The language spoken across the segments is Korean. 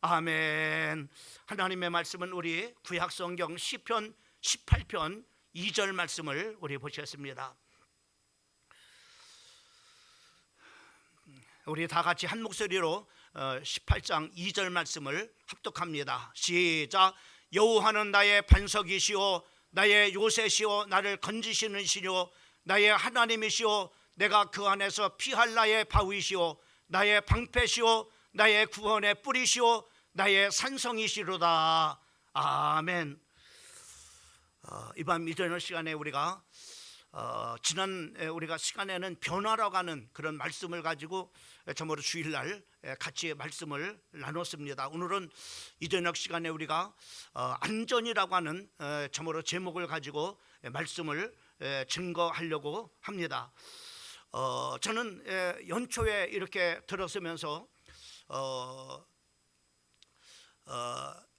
아멘. 하나님의 말씀은 우리 구약성경 시편 18편 2절 말씀을 우리 보셨습니다. 우리 다 같이 한 목소리로 18장 2절 말씀을 합독합니다. 시작. 여호와는 나의 반석이시오 나의 요새시오 나를 건지시는 시요 나의 하나님이시오 내가 그 안에서 피할 나의 바위시오 나의 방패시오 나의 구원의 뿌리시오 나의 산성이시로다. 아멘. 이번 미전의 시간에 우리가 지난 우리가 시간에는 변화라고 하는 그런 말씀을 가지고 참으로 주일날 같이 말씀을 나눴습니다. 오늘은 이저녁 시간에 우리가 안전이라고 하는 참으로 제목을 가지고 말씀을 증거하려고 합니다. 저는 연초에 이렇게 들었으면서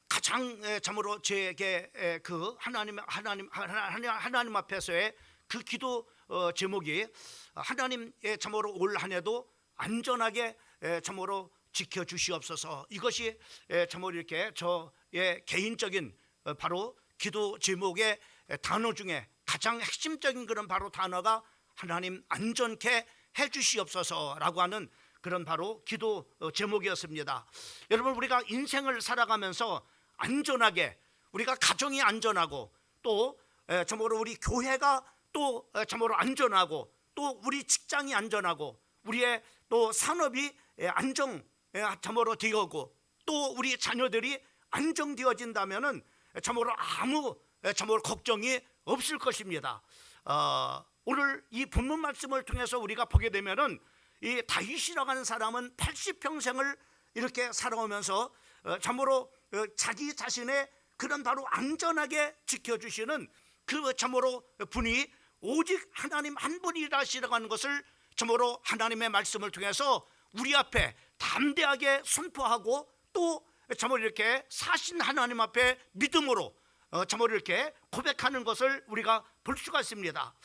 가장 참으로 제게 그 하나님 앞에서의 그 기도 제목이 하나님의 참으로 올 한 해도 안전하게 참으로 지켜주시옵소서. 이것이 참으로 이렇게 저의 개인적인 바로 기도 제목의 단어 중에 가장 핵심적인 그런 바로 단어가 하나님 안전케 해주시옵소서라고 하는 그런 바로 기도 제목이었습니다. 여러분, 우리가 인생을 살아가면서 안전하게, 우리가 가정이 안전하고 또 참으로 우리 교회가 또 참으로 안전하고 또 우리 직장이 안전하고 우리의 또 산업이 참으로 되어고 또 우리 자녀들이 안정되어진다면은 참으로 아무 참으로 걱정이 없을 것입니다. 오늘 이 본문 말씀을 통해서 우리가 보게 되면은 이 다윗이라고 하는 사람은 80평생을 이렇게 살아오면서 참으로 자기 자신의 그런 바로 안전하게 지켜주시는 그 참으로 분이 오직 하나님 한 분이라시라고 하는 것을 참으로 하나님의 말씀을 통해서 우리 앞에 담대하게 선포하고 또 참으로 이렇게 사신 하나님 앞에 믿음으로 참으로 이렇게 고백하는 것을 우리가 볼 수가 있습니다.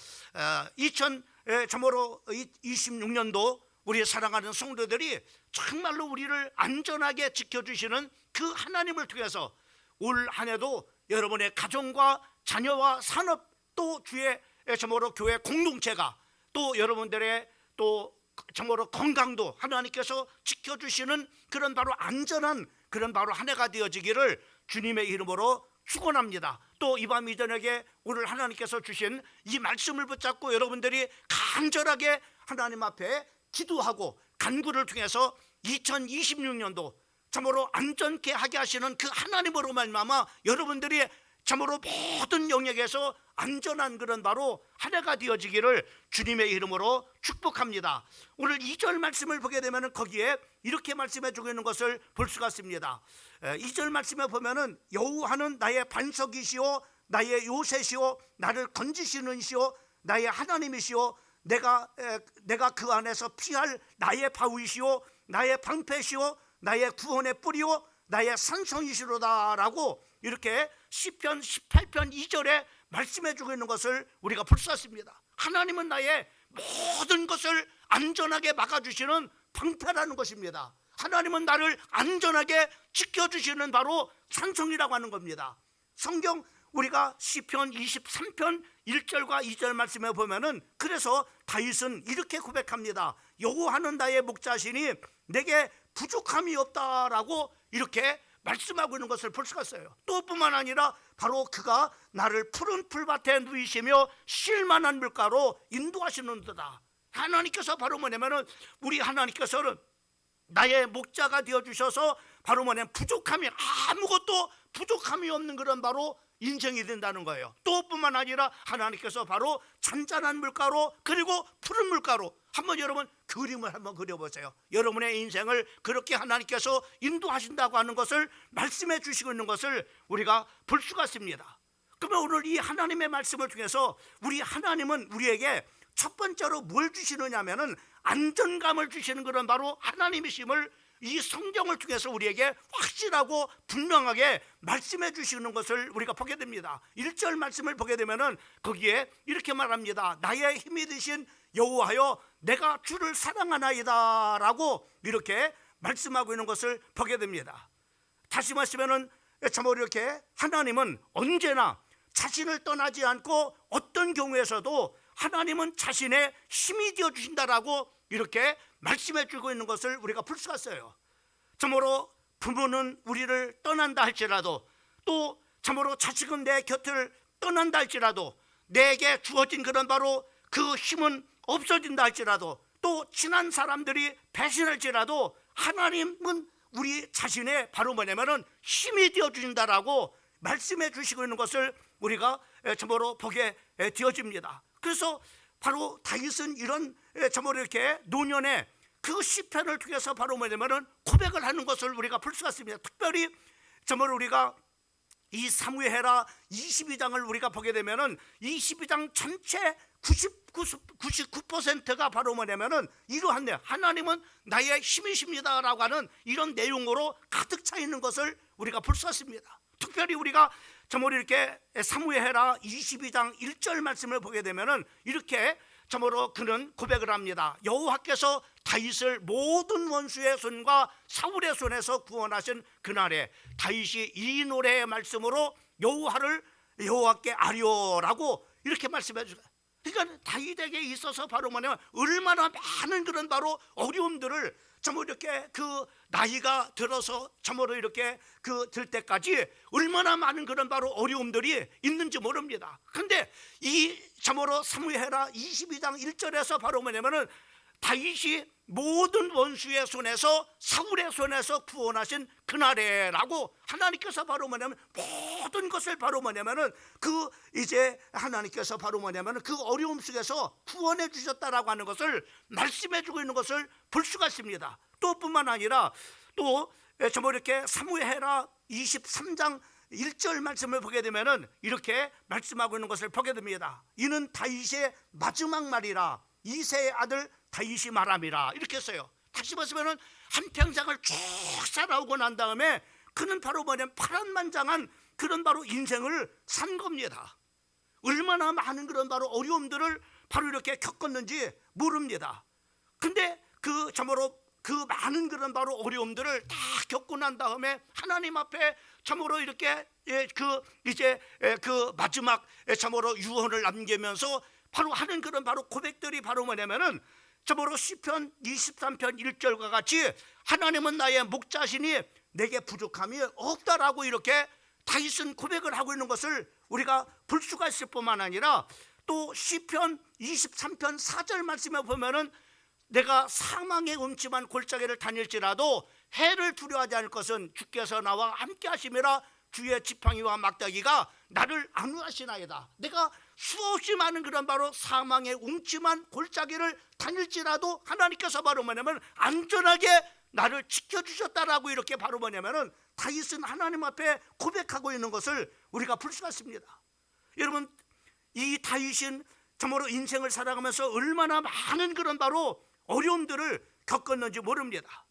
2026년도 우리 사랑하는 성도들이 정말로 우리를 안전하게 지켜주시는 그 하나님을 통해서 올 한 해도 여러분의 가정과 자녀와 산업 또 주의 참으로 교회 공동체가 또 여러분들의 또 참으로 건강도 하나님께서 지켜주시는 그런 바로 안전한 그런 바로 한 해가 되어지기를 주님의 이름으로 축원합니다. 또 이 밤 이저녁에 오늘 하나님께서 주신 이 말씀을 붙잡고 여러분들이 간절하게 하나님 앞에 기도하고 간구를 통해서 2026년도 참으로 안전케 하게 하시는 그 하나님으로 말미암아 여러분들이 참으로 모든 영역에서 안전한 그런 바로 한 해가 되어지기를 주님의 이름으로 축복합니다. 오늘 2절 말씀을 보게 되면 거기에 이렇게 말씀해 주고 있는 것을 볼 수가 있습니다. 2절 말씀에 보면은 여호와는 나의 반석이시오 나의 요새시오 나를 건지시는 시오 나의 하나님이시오 내가 그 안에서 피할 나의 바위시오 나의 방패시오 나의 구원의 뿌리오 나의 산성이시로다라고 이렇게 시편 18편 2절에 말씀해 주고 있는 것을 우리가 볼 수 있습니다. 하나님은 나의 모든 것을 안전하게 막아주시는 방패라는 것입니다. 하나님은 나를 안전하게 지켜주시는 바로 산성이라고 하는 겁니다. 성경 우리가 시편 23편 1절과 2절 말씀에 보면은 그래서 다윗은 이렇게 고백합니다. 여호와는 나의 목자시니 내게 부족함이 없다라고 이렇게 말씀하고 있는 것을 볼 수가 있어요. 또 뿐만 아니라 바로 그가 나를 푸른 풀밭에 누이시며 쉴만한 물가로 인도하시는도다. 하나님께서 바로 뭐냐면은 우리 하나님께서는 나의 목자가 되어주셔서 바로 뭐냐면 부족함이 아무것도 부족함이 없는 그런 바로 인생이 된다는 거예요. 또 뿐만 아니라 하나님께서 바로 잔잔한 물가로 그리고 푸른 물가로 한번 여러분 그림을 한번 그려보세요. 여러분의 인생을 그렇게 하나님께서 인도하신다고 하는 것을 말씀해 주시고 있는 것을 우리가 볼 수가 있습니다. 그러면 오늘 이 하나님의 말씀을 통해서 우리 하나님은 우리에게 첫 번째로 뭘 주시느냐 하면은 안전감을 주시는 그런 바로 하나님이심을 이 성경을 통해서 우리에게 확실하고 분명하게 말씀해 주시는 것을 우리가 보게 됩니다. 1절 말씀을 보게 되면은 거기에 이렇게 말합니다. 나의 힘이 되신 여호와여 내가 주를 사랑하나이다 라고 이렇게 말씀하고 있는 것을 보게 됩니다. 다시 말하면은 참으로 이렇게 하나님은 언제나 자신을 떠나지 않고 어떤 경우에서도 하나님은 자신의 힘이 되어 주신다라고 이렇게 말씀해 주고 있는 것을 우리가 볼 수가 있어요. 참으로 부모는 우리를 떠난다 할지라도, 또 참으로 자식은 내 곁을 떠난다 할지라도, 내게 주어진 그런 바로 그 힘은 없어진다 할지라도, 또 친한 사람들이 배신할지라도 하나님은 우리 자신의 바로 뭐냐면은 힘이 되어 주신다라고 말씀해 주시고 있는 것을 우리가 참으로 보게 되어집니다. 그래서 바로 다윗은 이런 참으로 이렇게 노년에 그 시편을 통해서 바로 뭐냐면은 고백을 하는 것을 우리가 볼 수가 있습니다. 특별히 참으로 우리가 이 사무엘하 22장을 우리가 보게 되면은 22장 전체 99%가 바로 뭐냐면은 이러한데 하나님은 나의 힘이십니다라고 하는 이런 내용으로 가득 차 있는 것을 우리가 볼 수 있습니다. 특별히 우리가 참으로 이렇게 사무엘하 22장 1절 말씀을 보게 되면은 이렇게 참으로 그는 고백을 합니다. 여호와께서 다윗을 모든 원수의 손과 사울의 손에서 구원하신 그날에 다윗이 이 노래의 말씀으로 여호와께 아뢰오라고 이렇게 말씀해 주세요. 그러니까 다윗에게 있어서 바로 뭐냐면 얼마나 많은 그런 바로 어려움들을 참으로 이렇게 그 나이가 들어서 참으로 이렇게 들 때까지 얼마나 많은 그런 바로 어려움들이 있는지 모릅니다. 그런데 이 참으로 사무엘하 22장 1절에서 바로 뭐냐면은 다윗이 모든 원수의 손에서 사울의 손에서 구원하신 그날에라고 하나님께서 바로 뭐냐면 모든 것을 바로 뭐냐면은 그 이제 하나님께서 바로 뭐냐면은 그 어려움 속에서 구원해 주셨다라고 하는 것을 말씀해 주고 있는 것을 볼 수가 있습니다. 또 뿐만 아니라 또 뭐 이렇게 사무엘하 23장 1절 말씀을 보게 되면은 이렇게 말씀하고 있는 것을 보게 됩니다. 이는 다윗의 마지막 말이라 이새의 아들 다윗이 말함이라 이렇게 했어요. 다시 말하면은 한평생을 쭉 살아오고 난 다음에 그는 바로 뭐냐면 파란만장한 그런 바로 인생을 산 겁니다. 얼마나 많은 그런 바로 어려움들을 바로 이렇게 겪었는지 모릅니다. 근데 그 참으로 그 많은 그런 바로 어려움들을 다 겪고 난 다음에 하나님 앞에 참으로 이렇게 그 마지막 참으로 유언을 남기면서 바로 하는 그런 바로 고백들이 바로 뭐냐면은 참으로 시편 23편 1절과 같이 하나님은 나의 목자시니 내게 부족함이 없다라고 이렇게 다윗은 고백을 하고 있는 것을 우리가 볼 수가 있을 뿐만 아니라 또 시편 23편 4절 말씀에 보면은 내가 사망의 음침한 골짜기를 다닐지라도 해를 두려워하지 않을 것은 주께서 나와 함께 하심이라 주의 지팡이와 막대기가 나를 안위하시나이다. 내가 수없이 많은 그런 바로 사망의 음침한 골짜기를 다닐지라도 하나님께서 바로 뭐냐면 안전하게 나를 지켜주셨다라고 이렇게 바로 뭐냐면은 다윗은 하나님 앞에 고백하고 있는 것을 우리가 볼 수가 있습니다. 여러분 이 다윗은 참으로 인생을 살아가면서 얼마나 많은 그런 바로 어려움들을 겪었는지 모릅니다.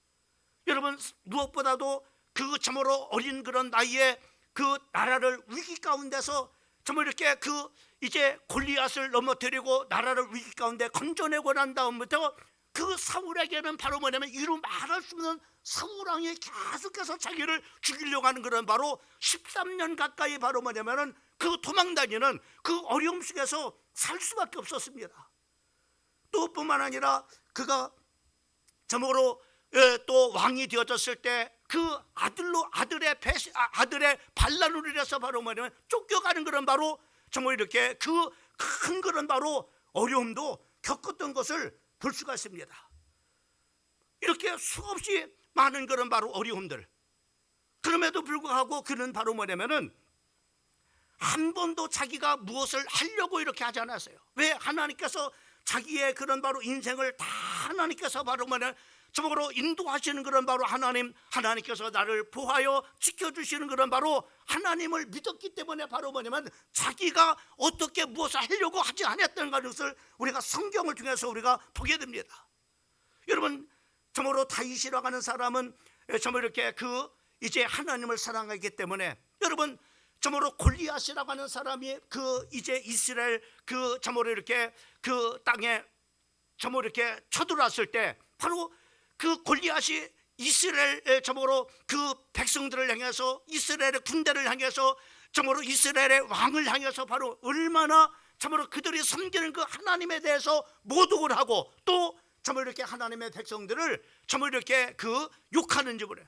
여러분 무엇보다도 그 참으로 어린 그런 나이에 그 나라를 위기 가운데서 정말 이렇게 그 이제 골리앗을 넘어뜨리고 나라를 위기 가운데 건져내고 난 다음부터 그 사울에게는 바로 뭐냐면 이루 말할 수 없는 사울왕이 계속해서 자기를 죽이려고 하는 그런 바로 13년 가까이 바로 뭐냐면은 그 도망다니는 그 어려움 속에서 살 수밖에 없었습니다. 또 뿐만 아니라 그가 참으로 또 왕이 되어졌을 때 그 아들의 반란으로 인해서 바로 뭐냐면 쫓겨가는 그런 바로 정말 이렇게 그 큰 그런 바로 어려움도 겪었던 것을 볼 수가 있습니다. 이렇게 수없이 많은 그런 바로 어려움들, 그럼에도 불구하고 그는 바로 뭐냐면은 한 번도 자기가 무엇을 하려고 이렇게 하지 않았어요. 왜? 하나님께서 자기의 그런 바로 인생을 다 하나님께서 바로 뭐냐 저으로 인도하시는 그런 바로 하나님께서 나를 보하여 지켜주시는 그런 바로 하나님을 믿었기 때문에 바로 뭐냐면 자기가 어떻게 무엇을 하려고 하지 않았던 것을 우리가 성경을 통해서 우리가 보게 됩니다. 여러분 참으로 다윗이라고 하는 사람은 참으로 이렇게 그 이제 하나님을 사랑하기 때문에 여러분 참으로 골리앗이라고 하는 사람이 그 이제 이스라엘 그 참으로 이렇게 그 땅에 참으로 이렇게 쳐들어왔을 때 바로 그 골리앗이 이스라엘 저으로 그 백성들을 향해서, 이스라엘의 군대를 향해서, 정말로 이스라엘의 왕을 향해서 바로 얼마나 참으로 그들이 섬기는 그 하나님에 대해서 모독을 하고, 또 참으로 이렇게 하나님의 백성들을 참으로 이렇게 그 욕하는지 그래.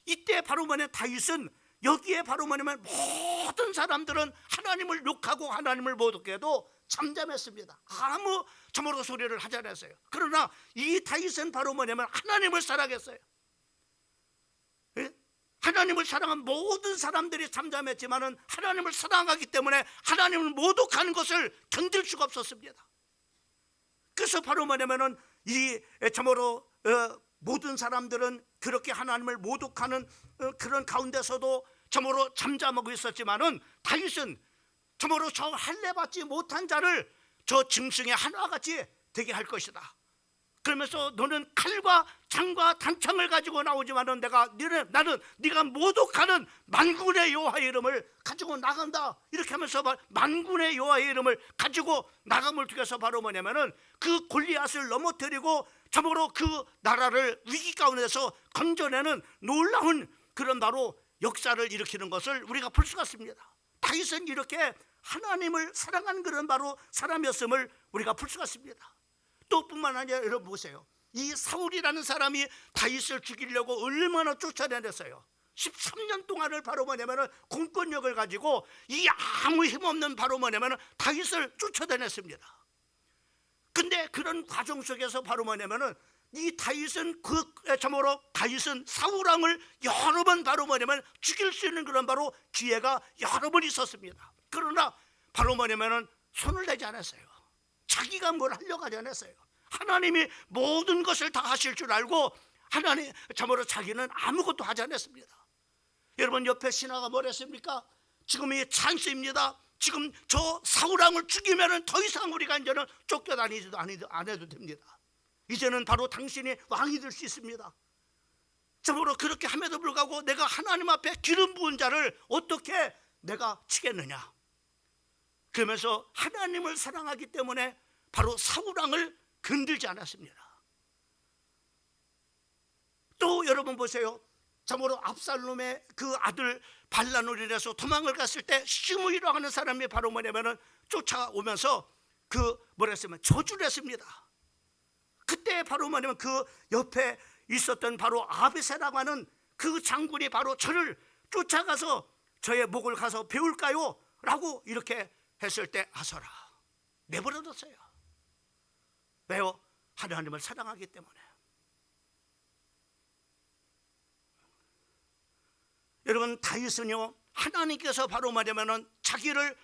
이때 바로 뭐냐, 다윗은 여기에 바로 뭐냐면 모든 사람들은 하나님을 욕하고 하나님을 모독해도 잠잠했습니다. 아무 참으로 소리를 하지 않았어요. 그러나 이 다윗은 바로 뭐냐면 하나님을 사랑했어요. 예? 하나님을 사랑한 모든 사람들이 잠잠했지만은 하나님을 사랑하기 때문에 하나님을 모독하는 것을 견딜 수가 없었습니다. 그래서 바로 뭐냐면은 이 참으로 모든 사람들은 그렇게 하나님을 모독하는 그런 가운데서도 참으로 잠잠하고 있었지만은 다윗은 참으로 저 할례 받지 못한 자를 저 짐승의 하나같이 되게 할 것이다. 그러면서 너는 칼과 창과 단창을 가지고 나오지만은 나는 네가 모독하는 만군의 여호와의 이름을 가지고 나간다. 이렇게 하면서 만군의 여호와의 이름을 가지고 나감을 통해서 바로 뭐냐면은 그 골리앗을 넘어뜨리고 참으로 그 나라를 위기 가운데서 건져내는 놀라운 그런 바로 역사를 일으키는 것을 우리가 볼 수가 있습니다. 다윗은 이렇게 하나님을 사랑한 그런 바로 사람이었음을 우리가 볼 수가 있습니다. 또 뿐만 아니라 여러분 보세요. 이 사울이라는 사람이 다윗을 죽이려고 얼마나 쫓아다녔어요. 13년 동안을 바로 뭐냐면은 공권력을 가지고 이 아무 힘없는 바로 뭐냐면은 다윗을 쫓아다녔습니다. 근데 그런 과정 속에서 바로 뭐냐면은 이 다윗은 참으로 다윗은 사울 왕을 여러 번 바로 뭐냐면 죽일 수 있는 그런 바로 기회가 여러 번 있었습니다. 그러나 바로 뭐냐면은 손을 내지 않았어요. 자기가 뭘 하려고 하지 않았어요. 하나님이 모든 것을 다 하실 줄 알고 하나님 참으로 자기는 아무것도 하지 않았습니다. 여러분 옆에 신하가 뭐랬습니까? 지금 이 찬스입니다. 지금 저 사울 왕을 죽이면은 더 이상 우리가 이제는 쫓겨다니지도 안 해도 됩니다. 이제는 바로 당신이 왕이 될 수 있습니다. 참으로 그렇게 함에도 불구하고 내가 하나님 앞에 기름 부은 자를 어떻게 내가 치겠느냐. 그러면서 하나님을 사랑하기 때문에 바로 사울 왕을 건들지 않았습니다. 또 여러분 보세요. 참으로 압살롬의 그 아들 발란으로 인해서 도망을 갔을 때 시므이라고 하는 사람이 바로 뭐냐면은 쫓아오면서 뭐랬으면 저주를 했습니다. 그때 바로 뭐냐면 그 옆에 있었던 바로 아비새라고 하는 그 장군이 바로 저를 쫓아가서 저의 목을 가서 베울까요? 라고 이렇게 했을 때 아서라 내버려뒀어요. 왜요? 하나님을 사랑하기 때문에. 여러분 다윗은요 하나님께서 바로 말하면은 자기를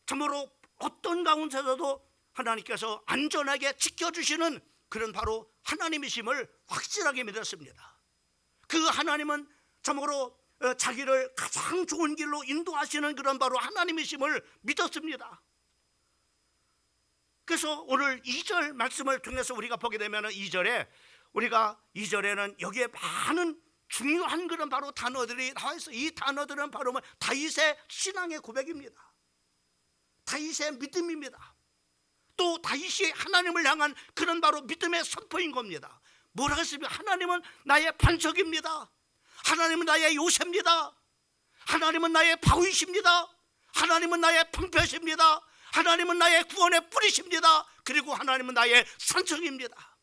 참으로 어떤 가운데서도 하나님께서 안전하게 지켜주시는 그런 바로 하나님이심을 확실하게 믿었습니다. 그 하나님은 참으로 자기를 가장 좋은 길로 인도하시는 그런 바로 하나님이심을 믿었습니다. 그래서 오늘 2절 말씀을 통해서 우리가 보게 되면 2절에 우리가 2절에는 여기에 많은 중요한 그런 바로 단어들이 나와 있어요. 이 단어들은 바로 다윗의 신앙의 고백입니다. 다윗의 믿음입니다. 또 다윗이 하나님을 향한 그런 바로 믿음의 선포인 겁니다. 뭐라고 했습니까? 하나님은 나의 반석입니다. 하나님은 나의 요새입니다. 하나님은 나의 바위이십니다. 하나님은 나의 방패십니다. 하나님은 나의 구원의 뿌리십니다. 그리고 하나님은 나의 산성입니다.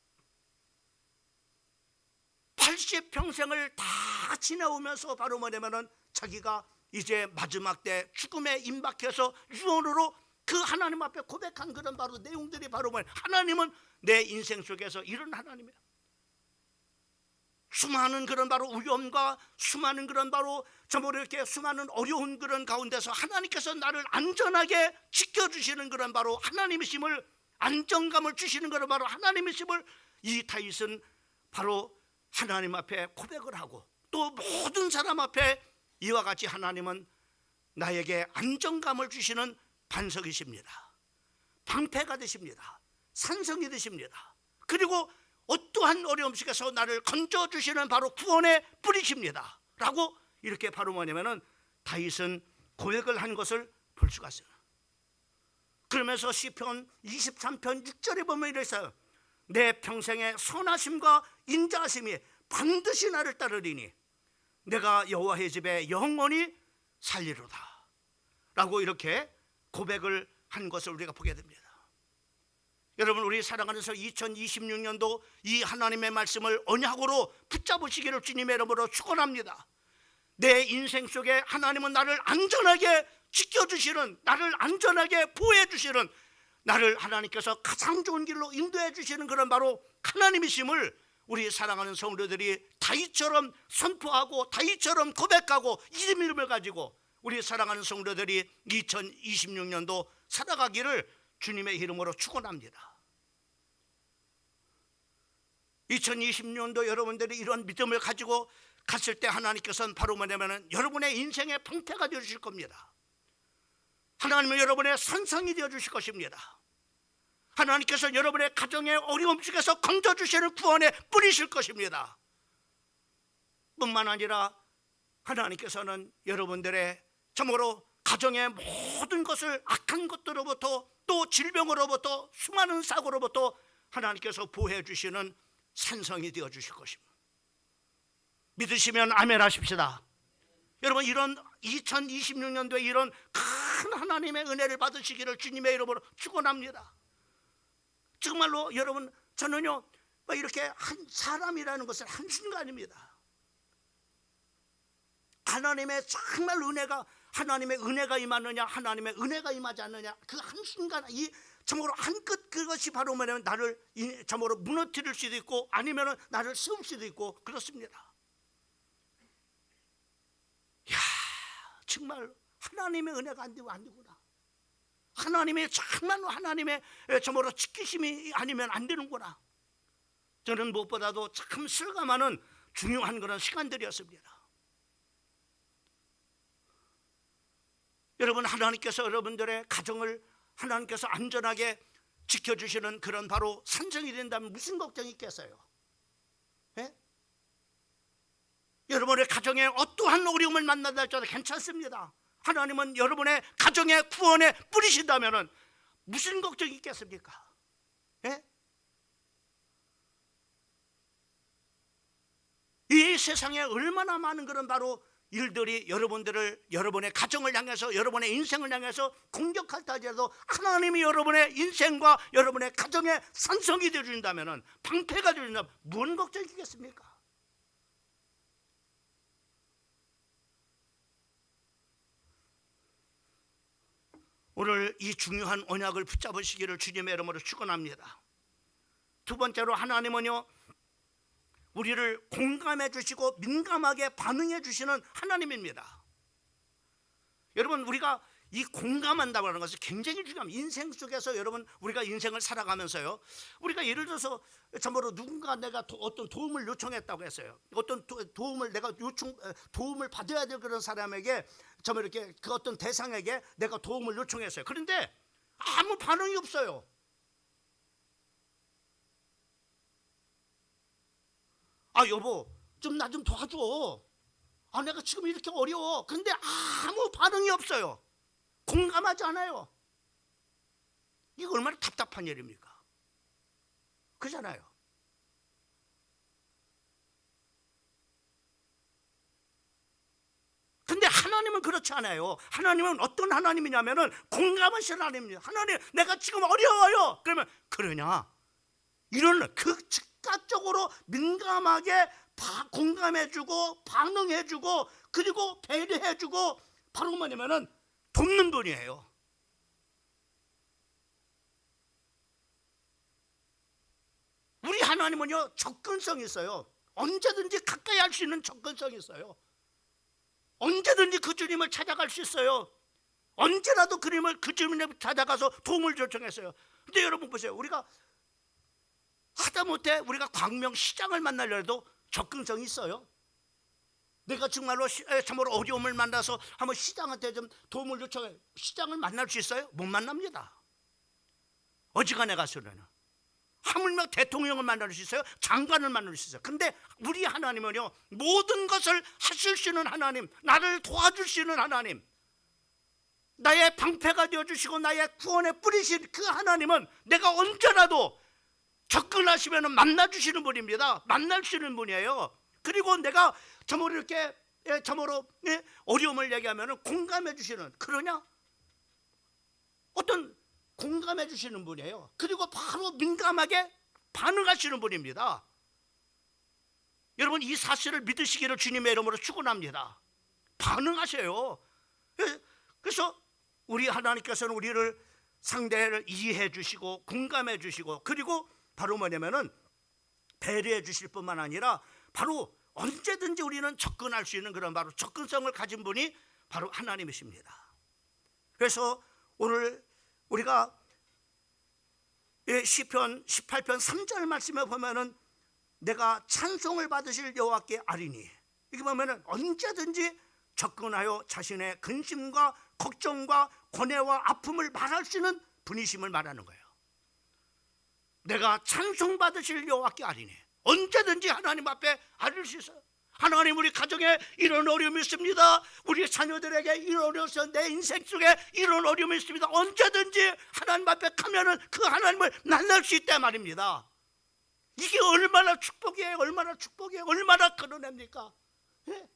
80평생을 다 지내오면서 바로 뭐냐면은 자기가 이제 마지막 때 죽음에 임박해서 유언으로 그 하나님 앞에 고백한 그런 바로 내용들이 바로 뭐냐, 하나님은 내 인생 속에서 이런 하나님이야. 수많은 그런 바로 위험과 수많은 그런 바로 정말 이렇게 수많은 어려운 그런 가운데서 하나님께서 나를 안전하게 지켜주시는 그런 바로 하나님이심을, 안정감을 주시는 그런 바로 하나님이심을 이 다윗은 바로 하나님 앞에 고백을 하고 또 모든 사람 앞에 이와 같이 하나님은 나에게 안정감을 주시는 반석이십니다. 방패가 되십니다. 산성이 되십니다. 그리고 어떠한 어려움 속에서 나를 건져주시는 바로 구원의 뿌리십니다. 라고 이렇게 바로 뭐냐면은 다윗은 고백을 한 것을 볼 수가 있어요. 그러면서 시편 23편 6절에 보면 이랬어요. 내 평생의 선하심과 인자하심이 반드시 나를 따르리니 내가 여호와의 집에 영원히 살리로다 라고 이렇게 고백을 한 것을 우리가 보게 됩니다. 여러분, 우리 사랑하는 2026년도 이 하나님의 말씀을 언약으로 붙잡으시기를 주님의 이름으로 축원합니다. 내 인생 속에 하나님은 나를 안전하게 지켜주시는, 나를 안전하게 보호해 주시는, 나를 하나님께서 가장 좋은 길로 인도해 주시는 그런 바로 하나님이심을 우리 사랑하는 성도들이 다윗처럼 선포하고 다윗처럼 고백하고 이름을 가지고 우리 사랑하는 성도들이 2026년도 살아가기를 주님의 이름으로 축원합니다. 2020년도 여러분들이 이런 믿음을 가지고 갔을 때 하나님께서는 바로 뭐냐면 여러분의 인생의 방패가 되어 주실 겁니다. 하나님은 여러분의 산성이 되어 주실 것입니다. 하나님께서 여러분의 가정의 어려움 속에서 건져주시는 구원에 뿌리실 것입니다. 뿐만 아니라 하나님께서는 여러분들의 참으로 가정의 모든 것을 악한 것들로부터 또 질병으로부터 수많은 사고로부터 하나님께서 보호해 주시는 산성이 되어 주실 것입니다. 믿으시면 아멘 하십시다. 여러분, 이런 2026년도에 이런 큰 하나님의 은혜를 받으시기를 주님의 이름으로 축원합니다. 정말로 여러분, 저는요 이렇게 한 사람이라는 것은 한순간입니다. 하나님의 정말 은혜가, 하나님의 은혜가 임하느냐 하나님의 은혜가 임하지 않느냐, 그 한순간 이 참으로 한끗 그것이 바로 뭐냐면 나를 참으로 무너뜨릴 수도 있고 아니면 나를 세울 수도 있고 그렇습니다. 이야, 정말 하나님의 은혜가 안 되구나. 하나님의 정말로 하나님의 참으로 지키심이 아니면 안 되는구나. 저는 무엇보다도 참 실감하는 중요한 그런 시간들이었습니다. 여러분, 하나님께서 여러분들의 가정을 하나님께서 안전하게 지켜주시는 그런 바로 산성이 된다면 무슨 걱정이 있겠어요? 예? 여러분의 가정에 어떠한 어려움을 만나다 할지라도 괜찮습니다. 하나님은 여러분의 가정의 구원에 뿌리신다면 무슨 걱정이 있겠습니까? 예? 이 세상에 얼마나 많은 그런 바로 일들이 여러분의 가정을 향해서 여러분의 인생을 향해서 공격할 때 하더라도 하나님이 여러분의 인생과 여러분의 가정의 산성이 되어준다면, 방패가 되어준다면 뭔 걱정이 있겠습니까? 오늘 이 중요한 언약을 붙잡으시기를 주님의 이름으로 축원합니다. 두 번째로 하나님은요 우리를 공감해 주시고 민감하게 반응해 주시는 하나님입니다. 여러분, 우리가 이 공감한다고 하는 것은 굉장히 중요합니다. 인생 속에서 여러분, 우리가 인생을 살아가면서요, 우리가 예를 들어서 참으로 누군가 내가 어떤 도움을 요청했다고 했어요. 어떤 도움을 내가 도움을 받아야 될 그런 사람에게 참으로 이렇게 그 어떤 대상에게 내가 도움을 요청했어요. 그런데 아무 반응이 없어요. 아, 여보, 좀 나 좀 도와줘. 아, 내가 지금 이렇게 어려워. 근데 아무 반응이 없어요. 공감하지 않아요. 이거 얼마나 답답한 일입니까? 그렇잖아요. 근데 하나님은 그렇지 않아요. 하나님은 어떤 하나님이냐면은 공감하시는 하나님입니다. 하나님, 내가 지금 어려워요. 그러면 그러냐? 이런 그 즉각적으로 민감하게 공감해주고 반응해주고 그리고 배려해주고 바로 뭐냐면은 돕는 분이에요. 우리 하나님은요 접근성이 있어요. 언제든지 가까이 할 수 있는 접근성이 있어요. 언제든지 그 주님을 찾아갈 수 있어요. 언제라도 그 주님을 찾아가서 도움을 요청했어요. 근데 여러분 보세요. 우리가 하다못해 우리가 광명시장을 만나려 해도 접근성이 있어요. 내가 정말로 참으로 어려움을 만나서 한번 시장한테 좀 도움을 요청해. 시장을 만날 수 있어요? 못 만납니다. 어지간해 가서는 하물며 대통령을 만날 수 있어요? 장관을 만날 수 있어요. 근데 우리 하나님은요 모든 것을 하실 수 있는 하나님, 나를 도와줄 수 있는 하나님, 나의 방패가 되어주시고 나의 구원에 뿌리신 그 하나님은 내가 언제라도 접근하시면 만나주시는 분입니다. 만나주시는 분이에요. 그리고 내가 저모로 이렇게 저모로 어려움을 얘기하면 공감해 주시는, 그러냐? 어떤 공감해 주시는 분이에요. 그리고 바로 민감하게 반응하시는 분입니다. 여러분, 이 사실을 믿으시기를 주님의 이름으로 축원합니다. 반응하세요. 그래서 우리 하나님께서는 우리를 상대를 이해해 주시고 공감해 주시고, 그리고 바로 뭐냐면은 배려해 주실 뿐만 아니라 바로 언제든지 우리는 접근할 수 있는 그런 바로 접근성을 가진 분이 바로 하나님이십니다. 그래서 오늘 우리가 시편 18편 3절 말씀에 보면은 내가 찬송을 받으실 여호와께 아리니, 이게 보면은 언제든지 접근하여 자신의 근심과 걱정과 고뇌와 아픔을 말할 수 있는 분이심을 말하는 거예요. 내가 찬송 받으실 여호와께 아리니, 언제든지 하나님 앞에 아릴 수 있어요. 하나님, 우리 가정에 이런 어려움이 있습니다. 우리 자녀들에게 이런 어려움이 있어요. 내 인생 속에 이런 어려움이 있습니다. 언제든지 하나님 앞에 가면은 그 하나님을 만날 수 있다 말입니다. 이게 얼마나 축복이에요. 얼마나 축복이에요. 얼마나 큰 은혜입니까? 예?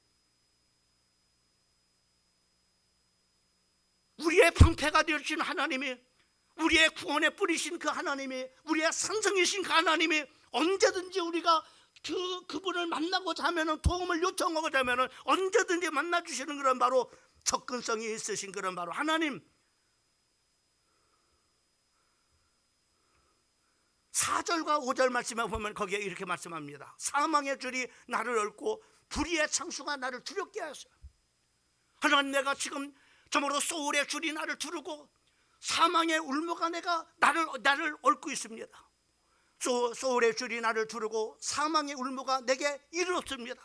우리의 방패가 되어주신 하나님이, 우리의 구원의 뿌리신 그 하나님이, 우리의 산성이신 그 하나님이 언제든지 우리가 그분을 만나고자 하면은, 도움을 요청하고자 하면은 언제든지 만나주시는 그런 바로 접근성이 있으신 그런 바로 하나님. 4절과 5절 말씀에 보면 거기에 이렇게 말씀합니다. 사망의 줄이 나를 얽고 불의의 창수가 나를 두렵게 하였어요. 하나님, 내가 지금 저모로 소울의 줄이 나를 두르고 사망의 울무가 나를 얽고 있습니다. 소울의 줄이 나를 두르고 사망의 울무가 내게 이르렀습니다.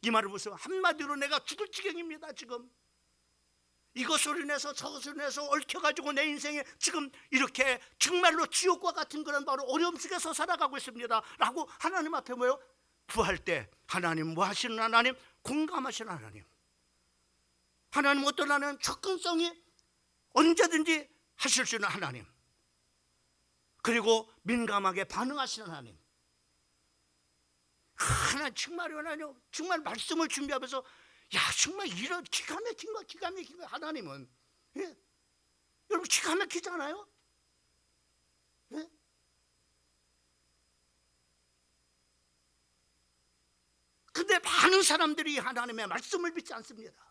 이 말은 무슨, 한마디로 내가 죽을 지경입니다. 지금 이것으로 인해서 저것으로 인해서 얽혀가지고 내 인생에 지금 이렇게 정말로 지옥과 같은 그런 바로 어려움 속에서 살아가고 있습니다 라고 하나님 앞에 뭐요? 구할 때 하나님 뭐 하시는 하나님? 공감하시는 하나님. 하나님 어떤 하나님? 접근성이 언제든지 하실 수 있는 하나님, 그리고 민감하게 반응하시는 하나님. 하나님 정말 말씀을 준비하면서 정말 이런 기가 막힌 거 하나님은, 예? 여러분, 기가 막히잖아요. 예? 근데 많은 사람들이 하나님의 말씀을 믿지 않습니다.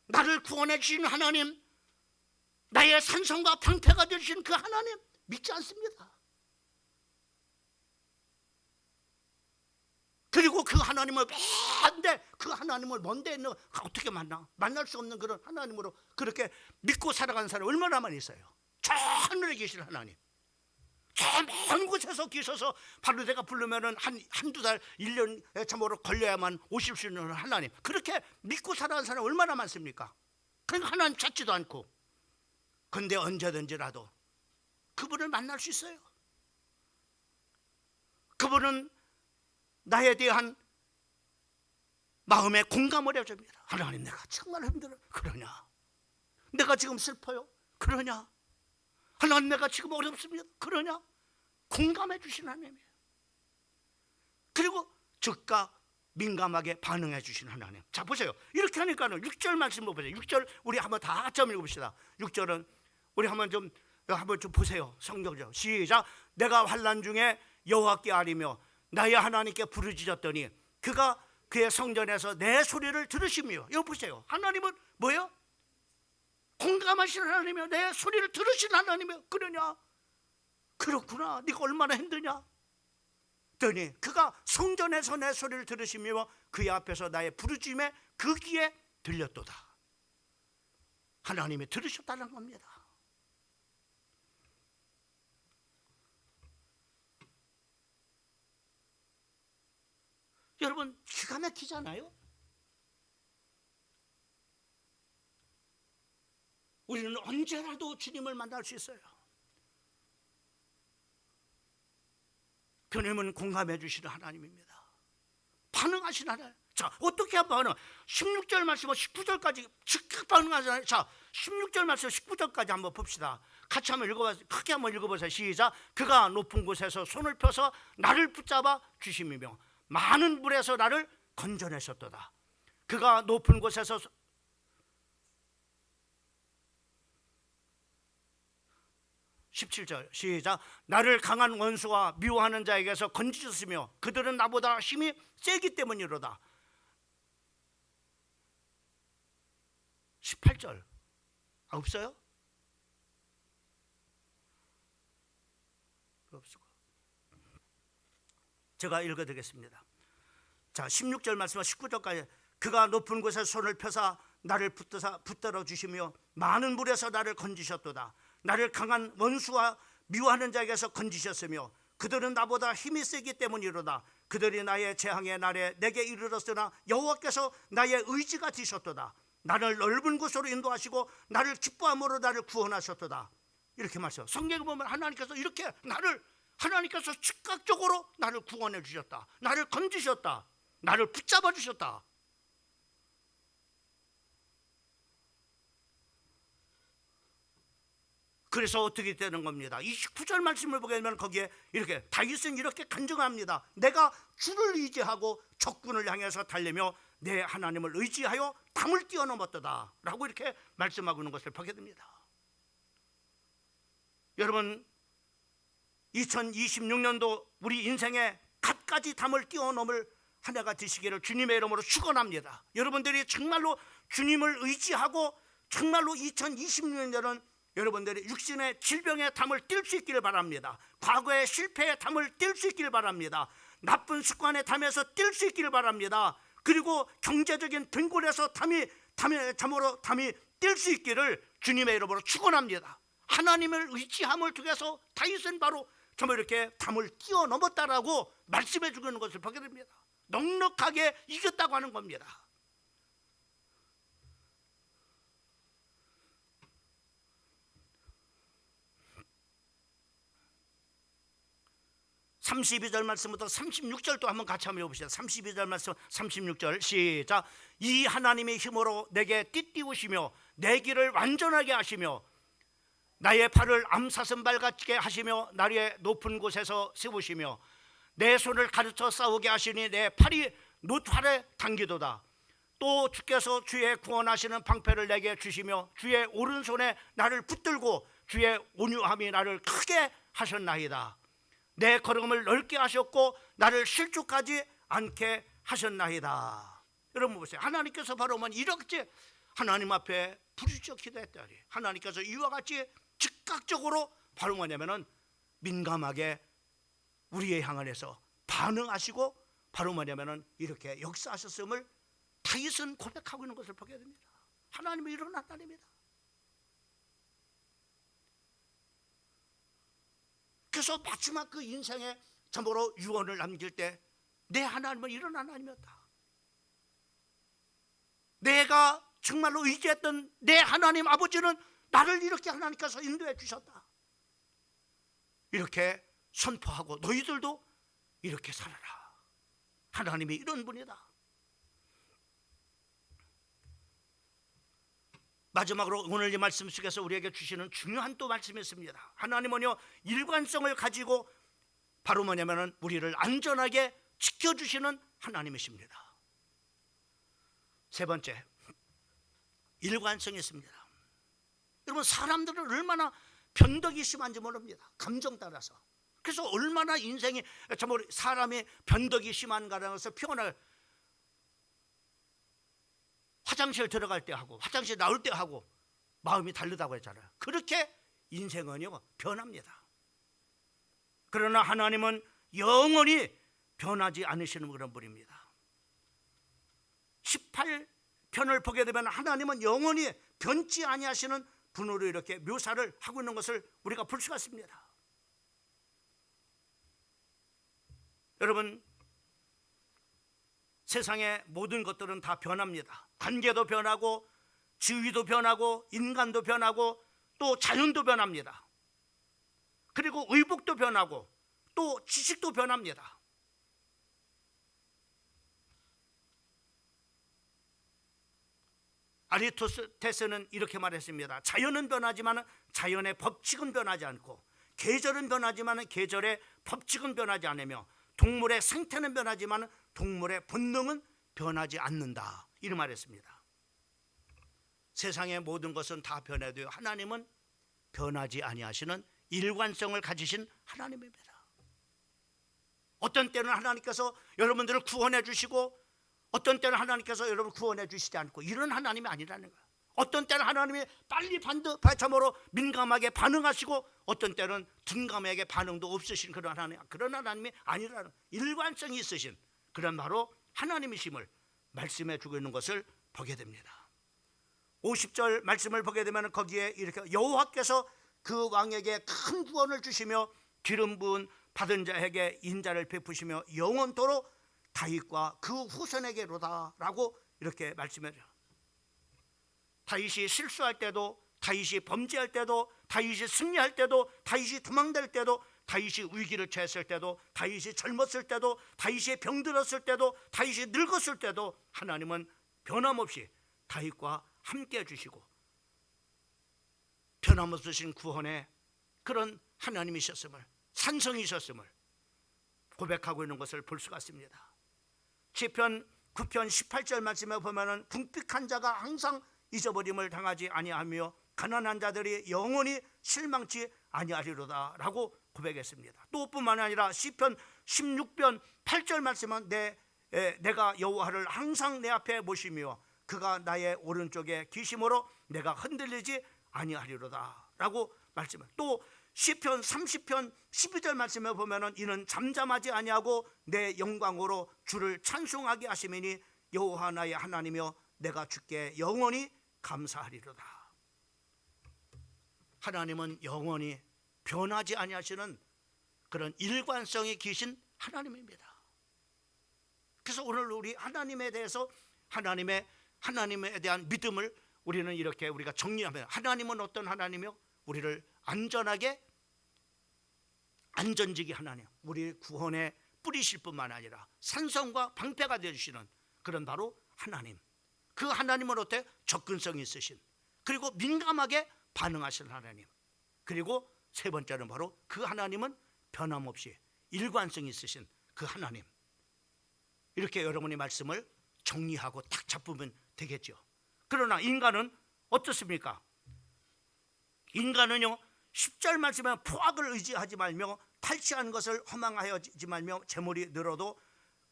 나를 구원해 주신 하나님, 나의 산성과 방패가 되신 그 하나님 믿지 않습니다. 그리고 그 하나님을 먼데, 그 하나님을 먼데 있는, 어떻게 만날 수 없는 그런 하나님으로 그렇게 믿고 살아가는 사람이 얼마나 많이 있어요. 저 하늘에 계신 하나님, 저 먼 곳에서 계셔서 바로 내가 부르면은 한두 달, 1년 참으로 걸려야만 오실 수 있는 하나님, 그렇게 믿고 살아가는 사람이 얼마나 많습니까? 그러니까 하나님 찾지도 않고. 근데 언제든지라도 그분을 만날 수 있어요. 그분은 나에 대한 마음에 공감을 해줍니다. 하나님, 내가 정말 힘들어. 그러냐? 내가 지금 슬퍼요. 그러냐? 하나님, 내가 지금 어렵습니다. 그러냐? 공감해 주신 하나님이에요. 그리고 즉각 민감하게 반응해 주신 하나님. 자, 보세요. 이렇게 하니까는 6절 말씀 보세요. 6절 우리 한번 다 같이 한번 읽어봅시다. 6절은 우리 한번 좀 보세요. 성경적 시작. 내가 환난 중에 여호와께 아리며 나의 하나님께 부르짖었더니 그가 그의 성전에서 내 소리를 들으시며. 여기 보세요. 하나님은 뭐예요? 공감하시는 하나님이요, 내 소리를 들으시는 하나님이요. 그러냐? 그렇구나. 네가 얼마나 힘드냐? 더니 그가 성전에서 내 소리를 들으시며 그의 앞에서 나의 부르짖음에 그 귀에 들렸도다. 하나님이 들으셨다는 겁니다. 여러분, 기가 막히잖아요. 우리는 언제라도 주님을 만날 수 있어요. 주님은 공감해 주시는 하나님입니다. 반응하시는 하나님. 자, 어떻게 한번 16절 말씀은 19절까지 즉각 반응하잖아요. 자, 16절 말씀 19절까지 한번 봅시다. 같이 한번 읽어보세요. 크게 한번 읽어보세요. 시작. 그가 높은 곳에서 손을 펴서 나를 붙잡아 주심이며 많은 물에서 나를 건져내셨도다. 그가 높은 곳에서 17절 시작. 나를 강한 원수와 미워하는 자에게서 건지셨으며 그들은 나보다 힘이 세기 때문이로다. 18절 없어요? 없어. 제가 읽어드리겠습니다. 자, 16절 말씀과 19절까지. 그가 높은 곳에 손을 펴사 나를 붙들어 주시며 많은 물에서 나를 건지셨도다. 나를 강한 원수와 미워하는 자에게서 건지셨으며 그들은 나보다 힘이 세기 때문이로다. 그들이 나의 재앙의 날에 내게 이르렀으나 여호와께서 나의 의지가 되셨도다. 나를 넓은 곳으로 인도하시고 나를 기뻐함으로 나를 구원하셨도다. 이렇게 말해요. 성경에 보면 하나님께서 이렇게 하나님께서 즉각적으로 나를 구원해 주셨다. 나를 건지셨다. 나를 붙잡아 주셨다. 그래서 어떻게 되는 겁니다. 29절 말씀을 보게 되면 거기에 이렇게 다윗은 이렇게 간증합니다. 내가 주를 의지하고 적군을 향해서 달리며 내 하나님을 의지하여 담을 뛰어넘었도다 라고 이렇게 말씀하고 있는 것을 보게 됩니다. 여러분, 2026년도 우리 인생에 갖가지 담을 뛰어넘을 한 해가 되시기를 주님의 이름으로 축원합니다. 여러분들이 정말로 주님을 의지하고 정말로 2026년은 여러분들이 육신의 질병의 담을 뛸 수 있기를 바랍니다. 과거의 실패의 담을 뛸 수 있기를 바랍니다. 나쁜 습관의 담에서 뛸 수 있기를 바랍니다. 그리고 경제적인 등골에서 담이 뛸 수 있기를 주님의 이름으로 축원합니다. 하나님을 의지함을 통해서 다윗은 바로 정말 이렇게 담을 뛰어넘었다라고 말씀해 주고 있는 것을 보게 됩니다. 넉넉하게 이겼다고 하는 겁니다. (32절) 말씀부터 36절도 한번 같이 한번 읽어보시죠. 32절 말씀 36절 시작. 이 하나님의 힘으로 내게 띠띠우시며 내 길을 완전하게 하시며 나의 팔을 암사슴발 같게 하시며 나의 높은 곳에서 세우시며 내 손을 가르쳐 싸우게 하시니 내 팔이 놋활에 당기도다. 또 주께서 주의 구원하시는 방패를 내게 주시며 주의 오른손에 나를 붙들고 주의 온유함이 나를 크게 하셨나이다. 내 걸음을 넓게 하셨고 나를 실족하지 않게 하셨나이다. 여러분 보세요. 하나님께서 바로 이렇게 하나님 앞에 부르짖어 기도했다니. 하나님께서 이와 같이 즉각적으로 바로 뭐냐면은 민감하게 우리의 향한에서 반응하시고 바로 뭐냐면은 이렇게 역사하셨음을 다윗은 고백하고 있는 것을 보게 됩니다. 하나님의 이런 하나님이다. 그래서 마지막 그 인생의 참으로 유언을 남길 때 내 하나님은 이런 하나님이었다. 내가 정말로 의지했던 내 하나님 아버지는 나를 이렇게 하나님께서 인도해 주셨다. 이렇게 선포하고 너희들도 이렇게 살아라. 하나님이 이런 분이다. 마지막으로 오늘 이 말씀 속에서 우리에게 주시는 중요한 또 말씀이 있습니다. 하나님은요 일관성을 가지고 바로 뭐냐면은 우리를 안전하게 지켜주시는 하나님이십니다. 세 번째, 일관성이 있습니다. 여러분, 사람들은 얼마나 변덕이 심한지 모릅니다. 감정 따라서. 그래서 얼마나 인생이 정말 사람이 변덕이 심한가라는 것을 표현할, 화장실 들어갈 때 하고 화장실 나올 때 하고 마음이 다르다고 했잖아요. 그렇게 인생은요 변합니다. 그러나 하나님은 영원히 변하지 않으시는 그런 분입니다. 18편을 보게 되면 하나님은 영원히 변치 아니하시는 분으로 이렇게 묘사를 하고 있는 것을 우리가 볼 수가 있습니다. 여러분, 세상의 모든 것들은 다 변합니다. 관계도 변하고 지위도 변하고 인간도 변하고 또 자연도 변합니다. 그리고 의복도 변하고 또 지식도 변합니다. 아리스토텔레스는 이렇게 말했습니다. 자연은 변하지만 자연의 법칙은 변하지 않고, 계절은 변하지만 계절의 법칙은 변하지 않으며, 동물의 생태는 변하지만 동물의 본능은 변하지 않는다, 이런 말했습니다. 세상의 모든 것은 다 변해도요, 하나님은 변하지 아니하시는 일관성을 가지신 하나님입니다. 어떤 때는 하나님께서 여러분들을 구원해 주시고, 어떤 때는 하나님께서 여러분을 구원해 주시지 않고, 이런 하나님이 아니라는 거예요. 어떤 때는 하나님이 빨리 발참으로 민감하게 반응하시고, 어떤 때는 둔감하게 반응도 없으신 그런 하나님이 아니라는, 일관성이 있으신 그런 바로 하나님이심을 말씀해 주고 있는 것을 보게 됩니다. 50절 말씀을 보게 되면 거기에 이렇게 여호와께서 그 왕에게 큰 구원을 주시며 기름 부은 받은 자에게 인자를 베푸시며 영원토록 다윗과 그 후손에게로다 라고 이렇게 말씀해요. 다윗이 실수할 때도, 다윗이 범죄할 때도, 다윗이 승리할 때도, 다윗이 도망갈 때도, 다윗이 위기를 처했을 때도, 다윗이 젊었을 때도, 다윗이 병들었을 때도, 다윗이 늙었을 때도 하나님은 변함없이 다윗과 함께 해주시고 변함없으신 구원의 그런 하나님이셨음을, 산성이셨음을 고백하고 있는 것을 볼 수가 있습니다. 시편 9편 18절 말씀에 보면은 궁핍한 자가 항상 잊어버림을 당하지 아니하며 가난한 자들이 영원히 실망치 아니하리로다 라고 고백했습니다. 또 뿐만 아니라 시편 16편 8절 말씀은 내가 여호와를 항상 내 앞에 모시며 그가 나의 오른쪽에 계심으로 내가 흔들리지 아니하리로다 라고 말씀을, 또 시편 30편 12절 말씀에 보면은 이는 잠잠하지 아니하고 내 영광으로 주를 찬송하게 하시미니 여호와 나의 하나님이여 내가 주께 영원히 감사하리로다. 하나님은 영원히 변하지 아니하시는 그런 일관성이 계신 하나님입니다. 그래서 오늘 우리 하나님에 대해서 하나님에 대한 믿음을 우리는 이렇게 우리가 정리하면, 하나님은 어떤 하나님이요? 우리를 안전지기 하나님, 우리 구원의 뿌리실 뿐만 아니라 산성과 방패가 되어주시는 그런 바로 하나님. 그 하나님은 어때? 접근성이 있으신, 그리고 민감하게 반응하시는 하나님. 그리고 세 번째는 바로 그 하나님은 변함없이 일관성이 있으신 그 하나님. 이렇게 여러분의 말씀을 정리하고 딱 잡으면 되겠죠. 그러나 인간은 어떻습니까? 인간은요, 10절 말씀에 포악을 의지하지 말며 탈취한 것을 허망하여지 말며 재물이 늘어도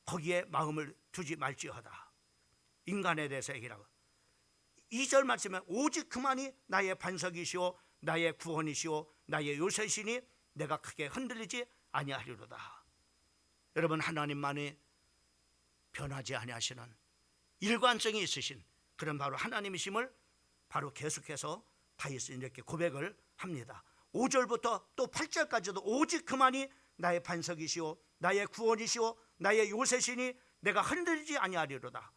거기에 마음을 두지 말지어다. 인간에 대해서 얘기하고, 2절 말씀에 오직 그만이 나의 반석이시오 나의 구원이시오 나의 요새시니 내가 크게 흔들리지 아니하리로다. 여러분, 하나님만이 변하지 아니하시는 일관성이 있으신 그런 바로 하나님이심을 바로 계속해서 다윗은 이렇게 고백을 합니다. 5절부터 또 8절까지도 오직 그만이 나의 반석이시오 나의 구원이시오 나의 요새시니 내가 흔들리지 아니하리로다.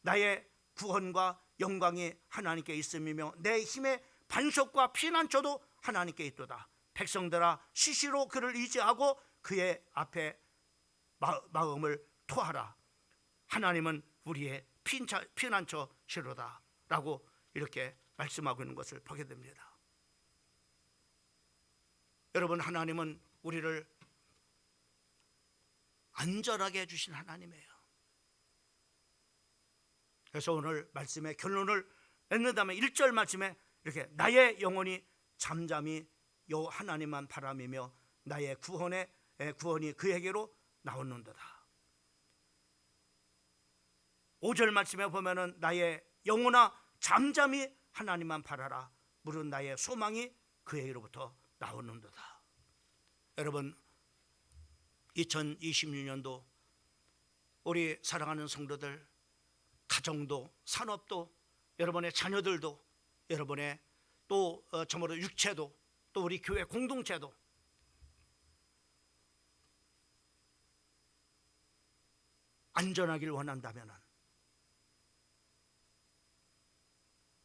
나의 구원과 영광이 하나님께 있음이며 내 힘의 반석과 피난처도 하나님께 있도다. 백성들아 시시로 그를 의지하고 그의 앞에 마음을 토하라. 하나님은 우리의 피난처시로다 라고 이렇게 말씀하고 있는 것을 보게 됩니다. 여러분, 하나님은 우리를 안전하게 해주신 하나님이에요. 그래서 오늘 말씀의 결론을 맺는다면 1절 말씀에 이렇게 나의 영혼이 잠잠히 여 하나님만 바라며 나의 구원이 그에게로 나오는도다. 5절 말씀에 보면은 나의 영혼아 잠잠히 하나님만 바라라. 물은 나의 소망이 그에게로부터 나오는도다. 여러분, 2026년도 우리 사랑하는 성도들, 가정도 산업도 여러분의 자녀들도 여러분의 또 저모로 육체도 또 우리 교회 공동체도 안전하길 원한다면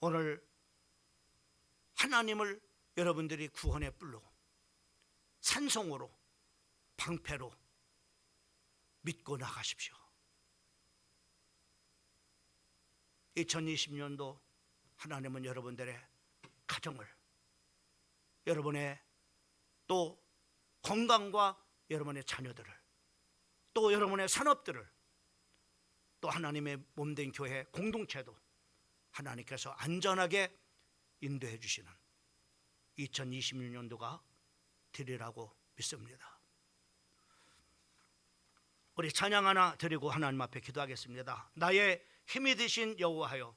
오늘 하나님을 여러분들이 구원의 뿔로 산성으로 방패로 믿고 나가십시오. 2020년도 하나님은 여러분들의 가정을, 여러분의 또 건강과 여러분의 자녀들을, 또 여러분의 산업들을, 또 하나님의 몸된 교회 공동체도 하나님께서 안전하게 인도해 주시는 2026년도가 되리라고 믿습니다. 우리 찬양 하나 드리고 하나님 앞에 기도하겠습니다. 나의 힘이 되신 여호와여,